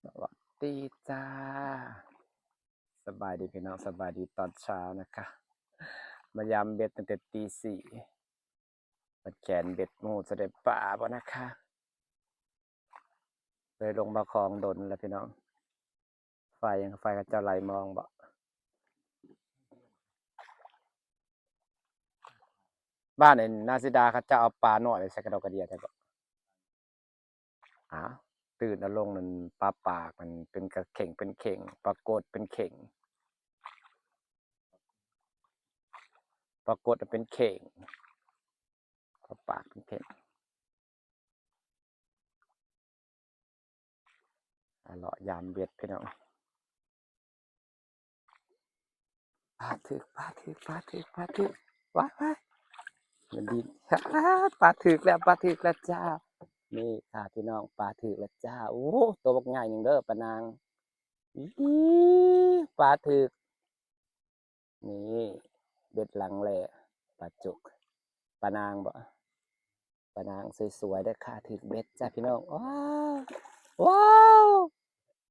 สวัสดีจ้าสบายดีพี่น้องสบายดีตอนเช้านะคะมายามเบ็ดตั้งแต่ตี 4มาแขนเบ็ดหมูจะได้ป่าบ่นะคะเลยลงมาคลองดนแล้วพี่น้องไฟกับเจ้าไหลมองบ่บ้านในนาซิดาเขาจะเอาปลาหน่อยไปใส่กระดอกกระเดียได้บ่อ้าวตื่นแล้วลงนั่นปลาปากมันเป็นกระเข่งเป็นเข่งปรากฏเป็นเข่งปรากฏเป็นเข่งปลาปากเป็นเข่งอร่อยยามเบ็ดพี่น้องปลาถึกว้ายมันดีปลาถึกแล้วจ้านี่ค่ะพี่น้องปลาถึกแล้วจ้าโอ้ตัวบักใหญ่หนึ่งเด้อปลานางอีปลาถึกนี่เบ็ดหลังแหล่ปลาจุกปลานางบ่ปลานางสวยๆได้อค่ะถึกเบ็ดจ้าพี่น้องว้าว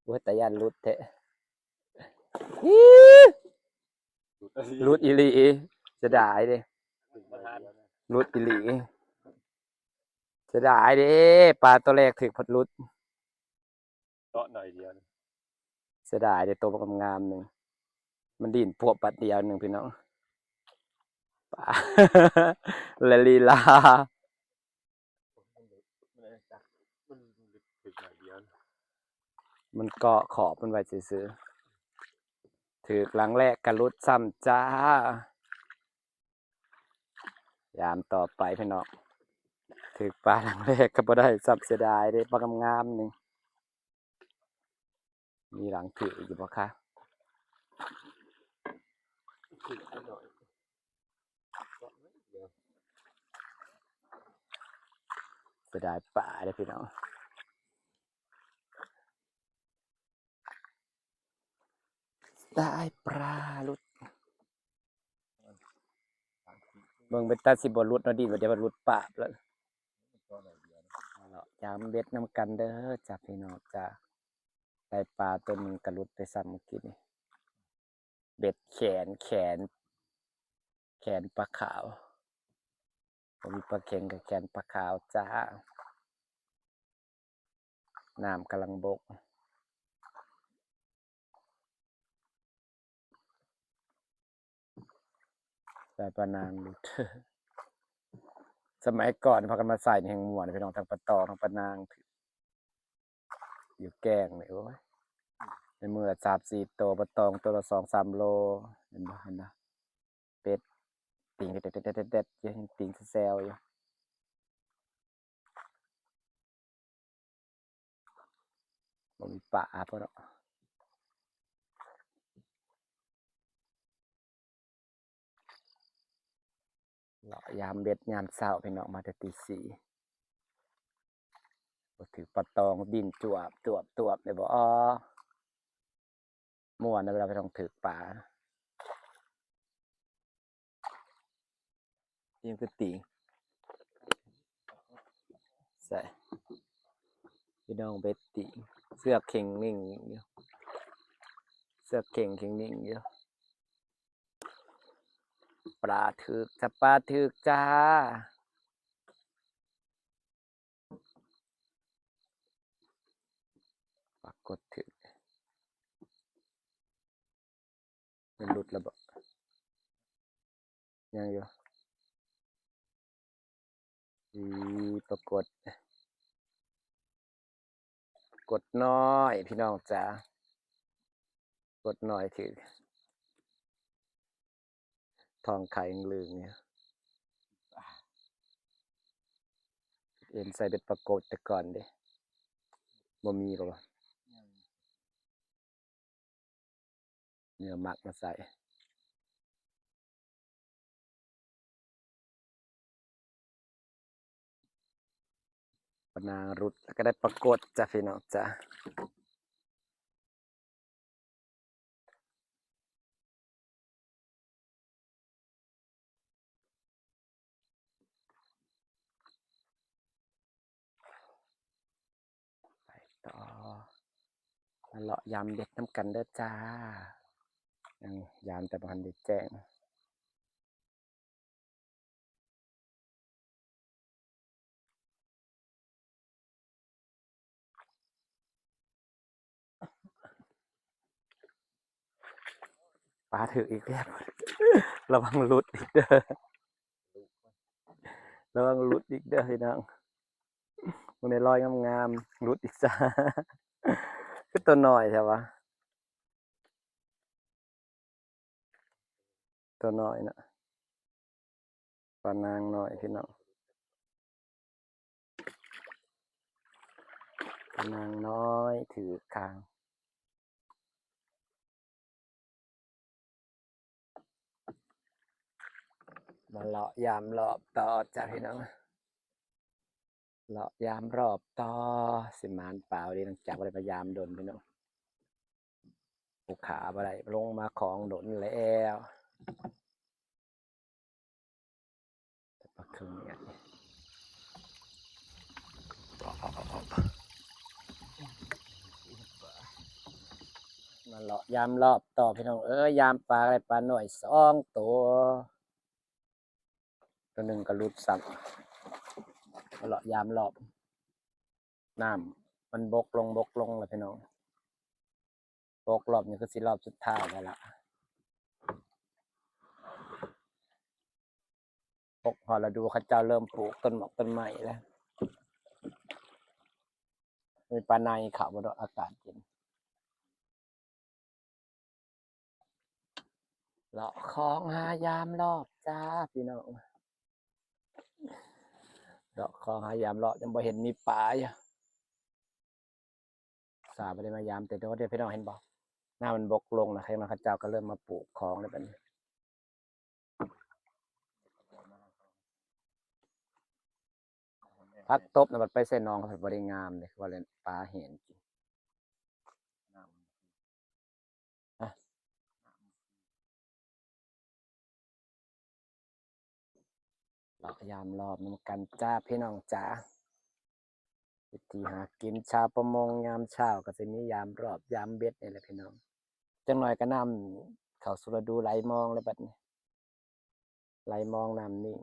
โอ้ยแต่ยันรุดเถอะรุดอีหลีจะได้เด้รุดอีหลีจะได้เด้ปลาตัวแรกถึกพัดรุดเจาะหน่อยเดียวเสียดายเด้ตัวบักงามๆหนึ่งมันดิ่นพวบปัดเดียวหนึ่งพี่น้องปลา และลีลามันถึงหน่อยเดียวมันเกาะขอบมันไว้ซื้อถือหลังแรกกระลุดซ้ำจ้ายามต่อไปพี่น้องถือปลาหลังแรกก็บ่ได้ซ้ำเสียดายเด้ปลางามๆหนึ่งมีหลังถืออยู่ปะคะถึงหน่อยเจาะนิดเดียวเสียดายปลาเด้พี่น้องได้ปลาลุดเบิ่งเป็นตาสิบ่ลุดเนาะดิว่าเดี๋ยวมันลุดปากแล้วเจาะหน่อยเดียวเนาะยามเบ็ดน้ำกันเด้อจ้าพี่น้องจ้าได้ปลาตัวหนึงกระลุดไปซ้ำเมื่อกี้นี่เบ็ดแขนปลาขาวผมมีปลาเค็งกับแขนปลาขาวจ้าน้ำกำลังบกได้ปลานางลุด สมัยก่อนพากันมาใส่ในแห่งม่วนพี่น้องทั้งปลาตองทั้งปลานางอยู่แกงเลยโอ้ยในมือละ3-4ตัวปลาตองตัวละ2-3โลเห็นบ่เป็ดปิงเด็ดๆๆๆยังปิงแซวอยู่บ่มีปลาเพราะเนาะเลาะยามเบ็ดยามเช้าพี่น้องมาแต่ตี 4บ่ถือปลาตองดิ้นจวบได้บ่ม่วนนะเวลาไปต้องถือปลายังคือติงใส่พี่น้องเบ็ดติงเสือกเข่งนิ่งอยู่เสือกเข่งนิ่งอยู่ปลาถึกจ้ะปลาถึกจ้าปรากฏถึกมันหลุดแล้วบ่ยังอยู่อีปรากฏน้อยพี่น้องจ๋ากดน้อยถึกทองไข่เหลืองเนี่ยเอ็นใส่เป็นปรากฏแต่ก่อนเด้บ่มีหรอวะเนื้อหมักมาใส่ปะนางรุดแล้วก็ได้ปรากฏจ้ะพี่น้องจ้ะไปต่อ มาเลาะยามเด็ดน้ำกันเด้อจ้ายังยามแต่บ่ทันได้แจ้งปลาถืออีกแล้ว ระวังหลุดอีกเด้อระวังหลุดอีกเด้อพี่น้องมึงได้ลอยงามๆหลุดอีกจ้า คือตัวน้อยใช่ปะตัวน้อยนะปลานางน้อยพี่น้องปลานางน้อยถือคางมาเลาะยามรอบต่อจ้าพี่น้องเลาะยามรอบต่อสิมานเปล่าดีหลังจากอะไรพยายามโดนพี่น้องผูกขาอะไรลงมาของโดนแล้วแต่ปลาครึ่งเนี่ยมาเลาะยามรอบต่อพี่น้องยามปลาอะไรปลาหน่อย2 ตัวหนึ่งก็รุดสับมาเลาะยามรอบน้ำมันบกลงเลยพี่น้องบกรอบนี้คือสิรอบสุดท้ายแล้วล่ะบกพอเราดูเขาเจ้าเริ่มปลูกต้นหมอกต้นไม้แล้วมีปลาในเขาบนอากาศเย็นเลาะคลองหายามรอบจ้าพี่น้องเลาะคลองหายามรอบยังบ่เห็นมีปลาอยู่สาบ่ได้มายามแต่เดี๋ยวพี่น้องเห็นบ่หน้ามันบกลงนะใครมาเขาเจ้าก็เริ่มมาปลูกคลองแล้วเป็นพักตบนะมันไปใส่นองเขาเป็นบริงามเลยว่าเล่นปลาเห็นเลาะยามรอบน้ำกันจ้าพี่น้องจ้าวิธีหากินชาวประมงยามเช้าก็จะมียามรอบยามเบ็ดนี่แหละพี่น้องจังหน่อยก็นำเข้าสู่ฤดูไหลมองเลยบัดนี้ไหลมองน้ำนิ่ง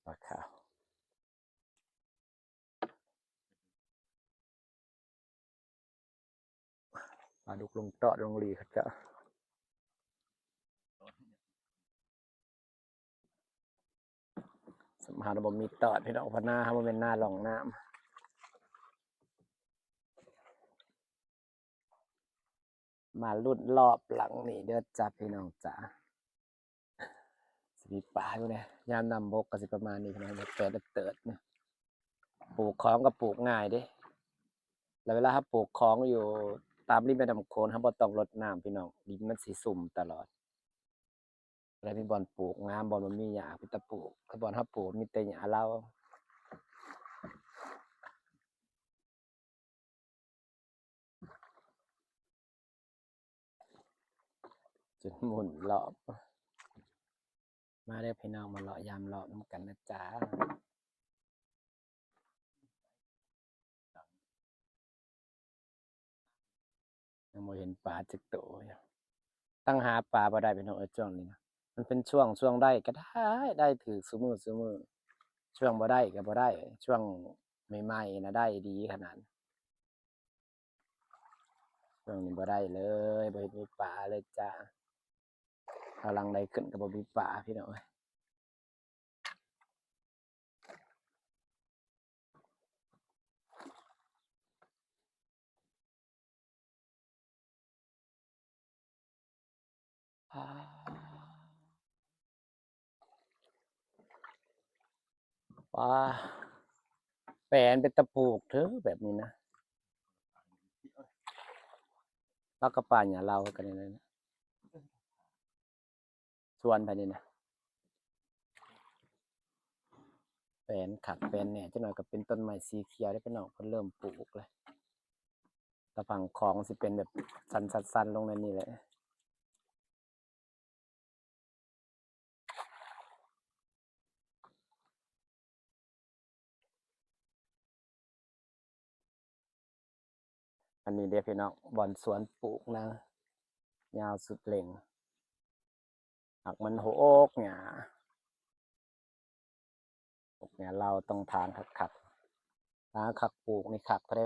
ปลาขาวปลาดุกลงเตาะลงหลีเขาจะสมหาระบบมีตอดพี่น้องพนาครับมันเป็นหน้าหลองน้ำมาลุ่นรอบหลังนี่เด้อจ้าพี่น้องจ้าสิมีปลาอยู่เนี่ยยามนำบกก็สิประมาณนี้พี่น้องเปิดเติดเนี่ยปลูกของก็ปลูกง่ายเด้แล้วเวลาถ้าปลูกของอยู่ตามริมแม่น้ำโขงครับบ่ต้องรดน้ำพี่น้องดินมันสิสุ่มตลอดแล้วมีบ่อนปลูกงามบ่อนมันมีหญ้าพิตะปลูกถ้าบ่อนถ้าปลูกมีแต่หญ้าเราจนหมุนรอบมาได้พี่น้องมาเลาะยามรอบน้ำกันนะจ๊ะยังบ่เห็นปลาจักโตอยู่ตั้งหาปลาบ่ได้พี่น้องช่วงนี้นะมันเป็นช่วงได้ก็ได้ถือซุมื้อช่วงบ่ได้ก็บ่ได้ช่วงใหม่ๆนะได้ดีขนาดช่วงนี้บ่ได้เลยบ่เห็นมีปลาเลยจ้ะกำลังได้ขึ้นก็บ่มีปลาพี่น้องปลาแปลนเป็นตะปูกเถอะแบบนี้นะแล้วก็ปลาหยังเรากันนี่นะชวนไปนี่นะแปลนขักแปลนแหน่จักหน่อยก็เป็นต้นไม้สีเขียวได้พี่น้องเพิ่นเริ่มปลูกแล้วแต่ฝั่งของสิเป็นแบบสันๆลงในนี่แหละ อันนี้เด้อพี่น้องบอนสวนปลูกนะยาวสุดเล่งหักมันโหกเนี่ยเราต้องทางขักทางขักปลูกนี่ขักก็ได้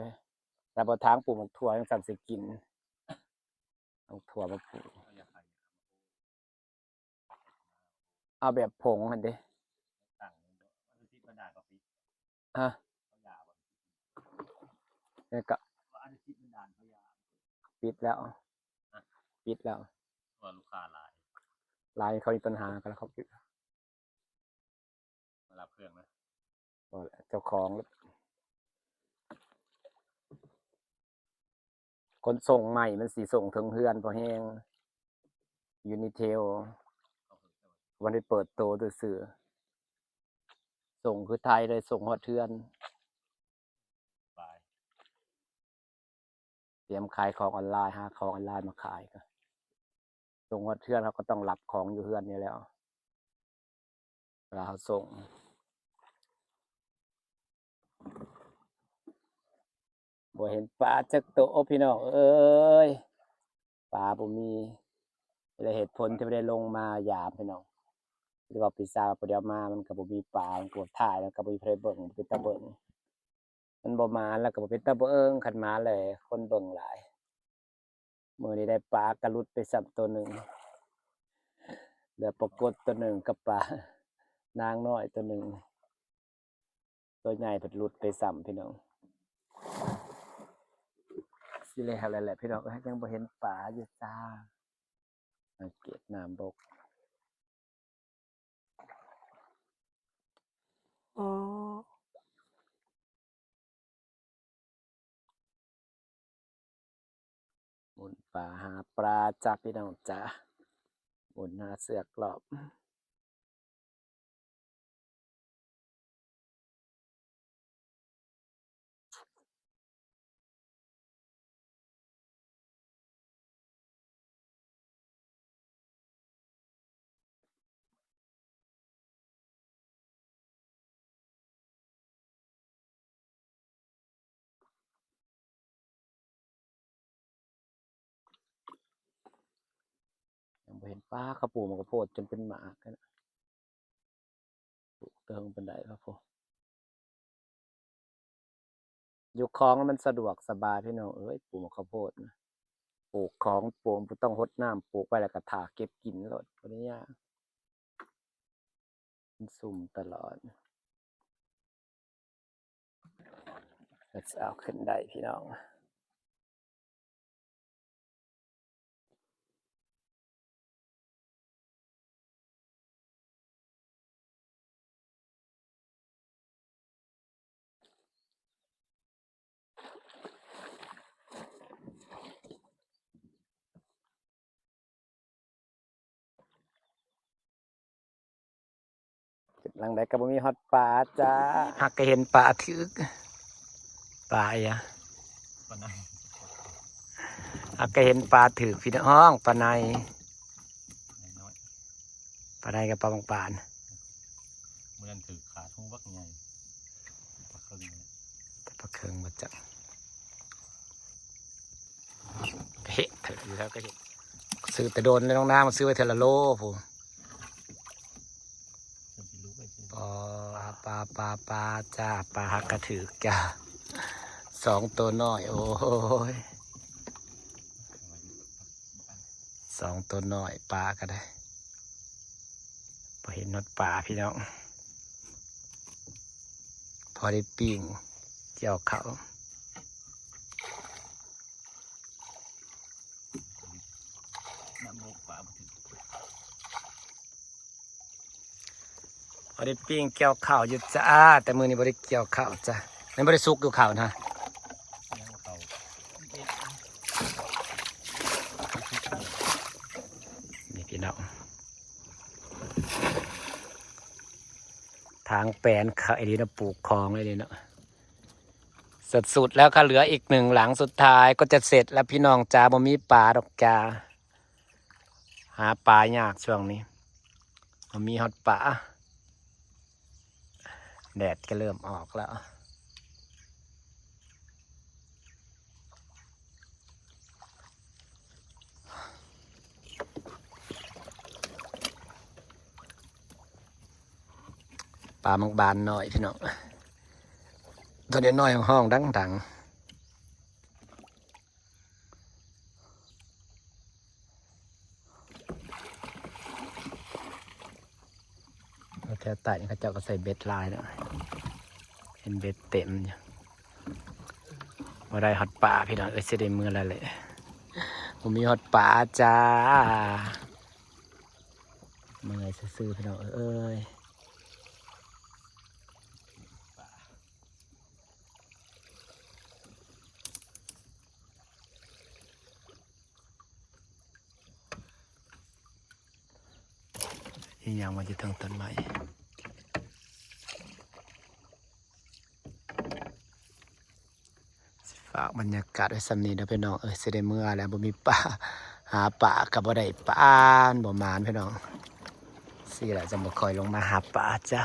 แต่พอทางปลูกมันถั่วยังสั่นสิกินต้องถั่วมาปลูกเอาแบบผงอันเด้ฮะเนี่ยก็ปิดแล้วปิดแล้ว ว่าลูกค้าหลาย ไลน์เขามีปัญหากันแล้วเขาปิด มารับเครื่องนะ เจ้าของคนส่งใหม่มันสีส่งถึงเฮือนพอแห้งยูนิเทลวันที่เปิดโตตัวสื่อส่งคือไทยเลยส่งฮอดเทือน บาย เตรียมขายของออนไลน์หาของออนไลน์มาขายก็ส่งฮอดเทือนเขาก็ต้องรับของอยู่เฮือนนี่แล้วเวลาเขาส่งบ่เห็นปลาจักโตวพี่น้องเอ้ยปลาบ่มีเลยเหตุผลที่ไม่ได้ลงมายามพี่น้องหรือว่าปีศาจบ่ได้มามันก็บ่มีปลามันก็ถ่ายแล้วก็บ่มีใครเบิ่งบ่เป็นตาเบิ่งมันบ่มาแล้วก็บ่เป็นตาเบิ่งคันมาเลยคนเบิ่งหลายมื้อนี้ได้ปลากระลุดไปซ้ำตัวหนึงเหลือปรากฏตัวหนึงกับปลานางน้อยตัวหนึงตัวใหญ่เพิ่นหลุดไปซ้ำพี่น้องสิแล้วแหละพี่น้องยังบ่เห็นปลาอยู่จ้าสังเกตน้ำบกอ๋อหมุนปลาหาปลาจ้าพี่น้องจ้าหมุนหาเสือกรอบยังบ่เห็นปลาเขาปลูกมันก็โพดจนเป็นหมากกันปลูกเติงเป็นไดครับผมอยู่คลองแล้วมันสะดวกสบายพี่น้องเอ้ยปลูกข้าวโพดนะปลูกของปลูกบ่ต้องรดน้ำปลูกไปแล้วก็ถากเก็บกินโลดบ่ได้ยากมันซุ่มตลอดก็จะเอาขึ้นได้พี่น้องหลังใดก็บ่มีฮอดปลาจ้าหักก็เห็นปลาถึกปลาอ่ะ ปานไหน หักก็เห็นปลาถึกพี่น้องปลาใน น้อย ปลาในกับปลาบางปาน เมื่อนั้นถือขาทุ่งวักใหญ่ปลาเครื่องเนี่ย แต่ปลาเคืองมาจังเฮ้เถอะอยู่แล้วก็เห็นซื้อแต่โดนเลยน้องน้ามาซื้อไว้เทอละโลผม จะไปรู้ไปสิ ปลาจ้าปลาหักกระถือจ้าสองตัวน้อยโอ้ยสองตัวน้อยปลาก็ได้พอเห็นนดปลาพี่น้องพอได้ปิ้งเจียวเขา น้ำโลกปลาบ่ถึง พอได้ปิ้งเกี่ยวข้าวอยู่จ้าแต่มือนี้บ่ได้เกี่ยวข้าวจ้าไม่ได้สุกอยู่ข้าวนะ ยังเขา นี่พี่น้องทางแปลนเขาไอ้นี่นะปลูกคลองไอ้นี่เนาะสุดแล้วค่ะเหลืออีกหนึ่งหลังสุดท้ายก็จะเสร็จแล้วพี่น้องจ้าบ่มีปลาดอกจ้าหาปลายากช่วงนี้บ่มีฮอดปลาแดดก็เริ่มออกแล้ว ปลามังบานหน่อยพี่น้องตัวนี้น้อยห้องดังแถวใต้นี่เขาเจ้าก็ใส่เบ็ดลายเนาะเห็นเบ็ดเต็มอยู่ว่าได้ฮอตปลาพี่น้องสิได้มือแล้วแหละผมมีฮอตปลาจ้าเมื่อยซื่อๆพี่น้องเอ้ยอีหยังมันจะถึงต้นไม้ฝากบรรยากาศไว้สำนีนะพี่น้องสิได้เมื่อแล้วบ่มีปลาหาปลากับบ่ได้ปลาบ่มานพี่น้องสิแหละจะบ่ค่อยลงมาหาปลาจ้ะ